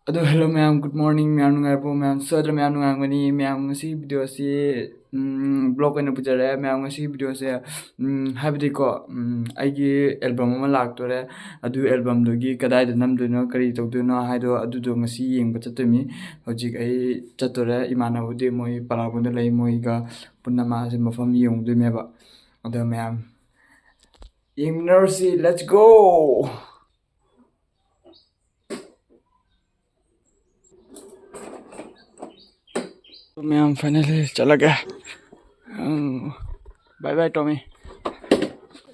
Hello ma'am, good morning ma'am nungaibo ma'am sadra ma'am nungangani ma'am ngasi video si blog aina pujare ma'am ngasi video se habdi ko aigi album ama laktore album dogi kadai da namduno kari tawduno haido do ngasi yengba chatumi hojik ai chatore imana bude moi palagunda lei moi ga punna ma se mafam yengdu meba ado ma'am yengnersi let's go. Ma'am finally चला गया bye bye Tommy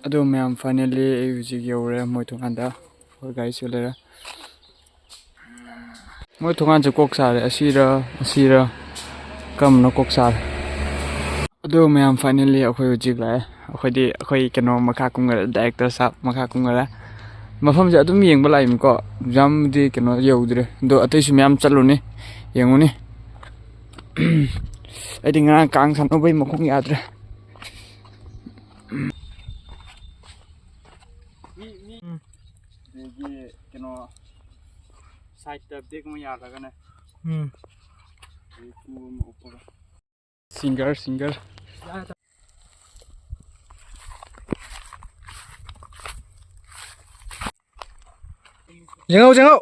अदो ma'am finally हजिक यौरे मोय थोंगांदा और गाड़ी चलेरा मोय थोंगां से कोक सारे असीरा कम न कोक सारे अदो मैम फाइनली अखोय हजिक लाए अखोयदी अखोय केनो मखा कुंगरा डायरेक्टर साहब मखा कुंगरा मफम से अदुम येंबा लाइमको जामदी केनो यौद्रे दो अतैसु ma'am चलुनी येंगुनी I ngang kang san obay mo kung yadre ये केनो साइड टैप देख mo याद लगा ना singer Jengau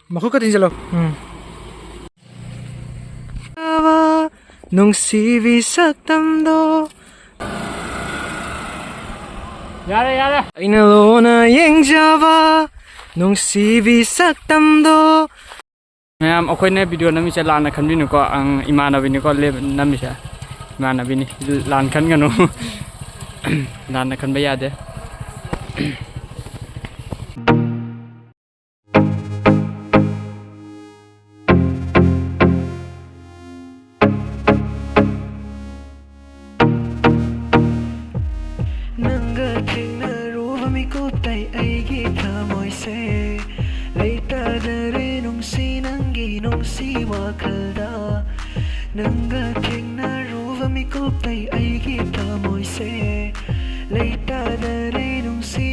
makhluk ka din sila nung CV saktamdo यारे ainalo na yang java nung CV saktamdo ma'am अखोयने वीडियो नमी से लान खनबिनु को ang इमानबिनि को ले नमी से इमानबिनि लान खन गनो लान खनबा यादे nanga thina ruwa mi ko tai eigi thamoi se leita dare nung si wakhalda nanga thina ruwa mi ko tai eigi thamoi se leita dare nung si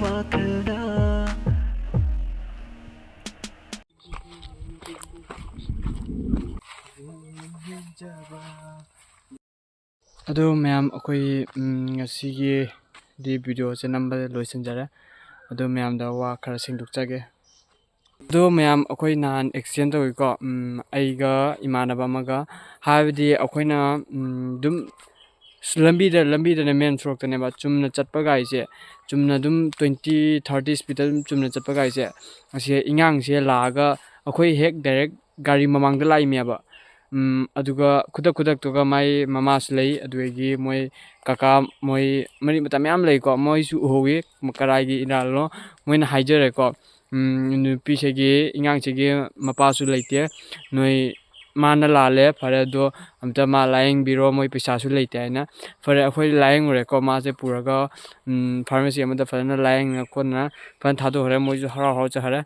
wakhalda अदो मैम अखोई ngasiगी di video se number loisanjare अदो ma'am दा वा खरा सिंगदुकचागे अदो ma'am अखोई नान exchange तोइ को आइगा इमानबा मगा हाबदी अखोइना दुम लंबी द मेन स्ट्रोक तने बा चुमना चटपा गाइसे चुमना दुम 20-30 स्पीड चुमना चटपा गाइसे असे इंगांग से लागा अखोई हेक डायरेक्ट गाड़ी ममांग द लाई मेबा अदुगा खुदक तो माई ममास लई अदुगी मोय काका मोय मरी मता म्याम लई को मोय सु होगे करागी इनालो मोयना हाइजरे को नुपी सेगे इंगांग सेगे मपासु लईते नोय माना लाले फरे दो अमता मा लाइंग बिरो मोय पैसासु लईते हैना फरे अखोय लाइंग रे को मासे पुरागा फार्मेसी अमदा फरना लाइंग कोना फन थादो हरे मोय हरा हरा चहरे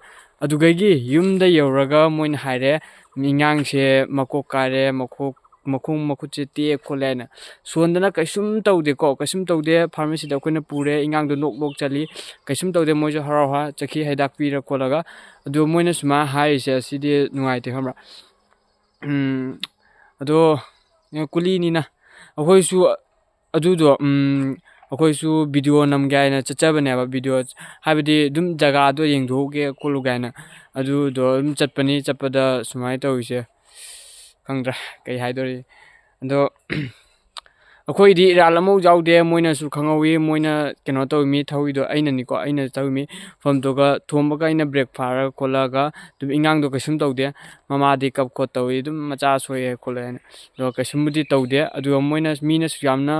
अदुगैगी युमदा यौरगा मोयना हाइरे इंगांग से मको कारे मखों मखुचे ते खोलेना सोंदना कैसुम तौदे को कैसुम तौदे फार्मेसी द कोइना पुरे इंगांग दो नोक चली कैसुम तौदे मोय हरा हरा चखी हैदाक पीरा खोलगा अदो मोयना सुमा हाइसे सिदे नुगाइते हमरा अदो कुलीनीना अखोइसु अदुदो अखोइसु वीडियो नमगायना चचबनेबा वीडियो हाबदी दुम जगह दो येंगदोगे कोलु गायना अदुदो चटपनी चपदा सुमाय तौइसे खंगद्रा कई हाइदोरी अदो अखोइदी रालमौ जाउदे मोइनासु खंगौई मोइना केनो तौमी थौइदो आइनानिको आइना तौमी फमतोगा थोमबगा आइना ब्रेक फारा खोलागा दुम इंगांगदो कैसुम तौदे ममादी कप खो तौई दुम मचा सोये खोलेना दो कैसुमबुदी तौदे अदु मोइना मीनासु यामना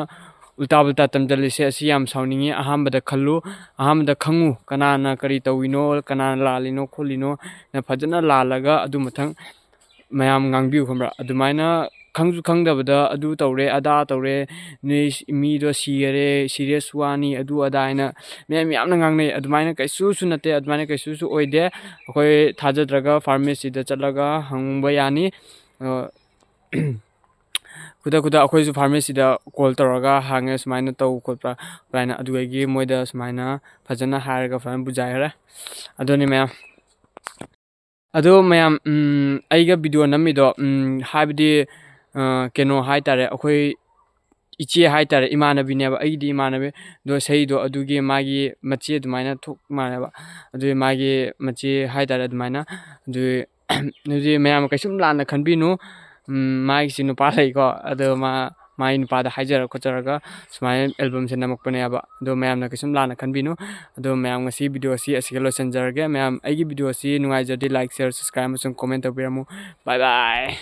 उल्टा उल्टा तमजलिसे असि याम साउनिंगी अहामबदा खल्लु अहामबदा खंगु कनाना करी तौइनो कनाना लालिनो खोलिनो ना फजना लालगा अदु मथंग मयाम ngangbyu khambra adumaina khangju khangdabada adu tawre ada tawre ni mi do serious wani adu ada ina mem yamna ngangnei adumaina kaisu su nate adumaina kaisu su oide akoi thajadraga pharmacy da chalaga hangba yani ꯈꯨꯗꯛ ꯑꯩꯈꯣꯏꯁꯨ ꯐꯥꯔꯃꯥꯁꯤꯗ call ꯇꯧꯔꯒ ꯍꯪꯉꯦ ꯁꯨꯃꯥꯏꯅ ꯇꯧ ꯈꯣꯠꯄ꯭ꯔꯥ ꯁꯨꯃꯥꯏꯅ, ꯑꯗꯨꯗꯒꯤ ꯃꯣꯏꯗ ꯁꯨꯃꯥꯏꯅ ꯐꯖꯅ ꯍꯥꯏꯔꯒ ꯐꯖꯅ ꯕꯨꯖꯥꯏꯈꯔꯦ ꯑꯗꯨꯅꯤ ꯃꯌꯥꯝ. ꯑꯗꯣ ꯃꯌꯥꯝ ꯑꯩꯒ ꯚꯤꯗꯤꯑꯣ ꯅꯝꯃꯤꯗꯣ ꯍꯥꯏꯕꯗꯤ ꯀꯩꯅꯣ ꯍꯥꯏꯇꯥꯔꯦ, ꯑꯩꯈꯣꯏ ꯏꯆꯦ ꯍꯥꯏꯇꯥꯔꯦ, ꯏꯃꯥꯟꯅꯕꯤꯅꯦꯕ, ꯑꯩꯒꯤꯗꯤ ꯏꯃꯥꯟꯅꯕꯤ ꯑꯗꯣ ꯁꯍꯤꯗꯣ ꯑꯗꯨꯒꯤ ꯃꯥꯒꯤ ꯃꯆꯦ ꯑꯗꯨꯃꯥꯏꯅ ꯊꯣꯛ ꯃꯥꯜꯂꯦꯕ, ꯑꯗꯨꯒꯤ ꯃꯥꯒꯤ ꯃꯆꯦ ꯍꯥꯏꯇꯥꯔꯦ ꯑꯗꯨꯃꯥꯏꯅ. ꯑꯗꯨꯗꯤ ꯃꯌꯥꯝ ꯀꯩꯁꯨꯝ ꯂꯥꯟꯅ ꯈꯟꯕꯤꯅꯨ, ꯃꯥꯒꯤꯁꯤ ꯅꯨꯄꯥ ꯂꯩꯀꯣ, ꯑꯗꯣ ꯃꯥꯒꯤ ꯅꯨꯄꯥꯗ ꯍꯥꯏꯖꯔ ꯈꯣꯠꯆꯔꯒ ꯁꯨꯃꯥꯏꯅ ꯑꯦꯜꯕꯝꯁꯦ ꯅꯝꯃꯛꯄꯅꯦꯕ. ꯑꯗꯣ ꯃꯌꯥꯝꯅ ꯀꯩꯁꯨꯝ ꯂꯥꯟꯅ ꯈꯟꯕꯤꯅꯨ. ꯑꯗꯣ ꯃꯌꯥꯝ ꯉꯁꯤ ꯚꯤꯗꯤꯑꯣ ꯑꯁꯤ ꯑꯁꯤꯒ ꯂꯣꯏꯁꯤꯟꯖꯔꯒꯦ. ꯃꯌꯥꯝ ꯑꯩꯒꯤ ꯚꯤꯗꯤꯑꯣ ꯑꯁꯤ ꯅꯨꯡꯉꯥꯏꯖꯔꯗꯤ ꯂꯥꯏꯛ, ꯁꯤꯌꯔ, ꯁꯕꯁꯀ꯭ꯔꯥꯏꯕ ꯑꯃꯁꯨꯡ ꯀꯣꯃꯦꯟ ꯇꯧꯕꯤꯔꯝꯃꯨ. ꯕꯥꯏ ꯕꯥꯏ.